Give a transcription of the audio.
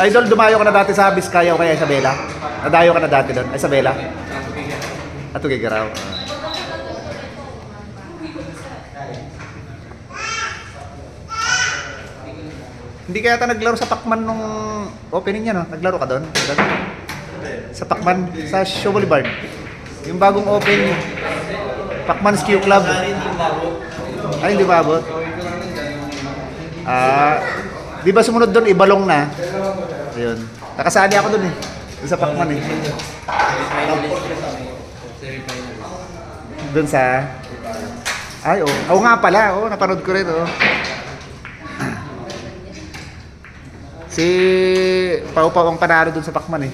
Idol, dumayo ka na dati sa Biskaya o kaya Isabela? Nadayo ka na dati doon? Isabela? At Tugigaraw. Hindi kaya ta naglaro sa Pacman nung opening niya, no? Naglaro ka doon? Sa Pacman, sa Show Boulevard. Yung bagong open, Pacman Ski Club. Ay, hindi ba abot? Di ba sumunod doon, Ibalong na? Ayun. Nakasali ako doon eh. Doon sa Pacman eh. Doon sa... Ay, oh. Oo nga pala. Oh, napanood ko rin, oh. Si Pau Pau ang panalo doon sa Pacman eh.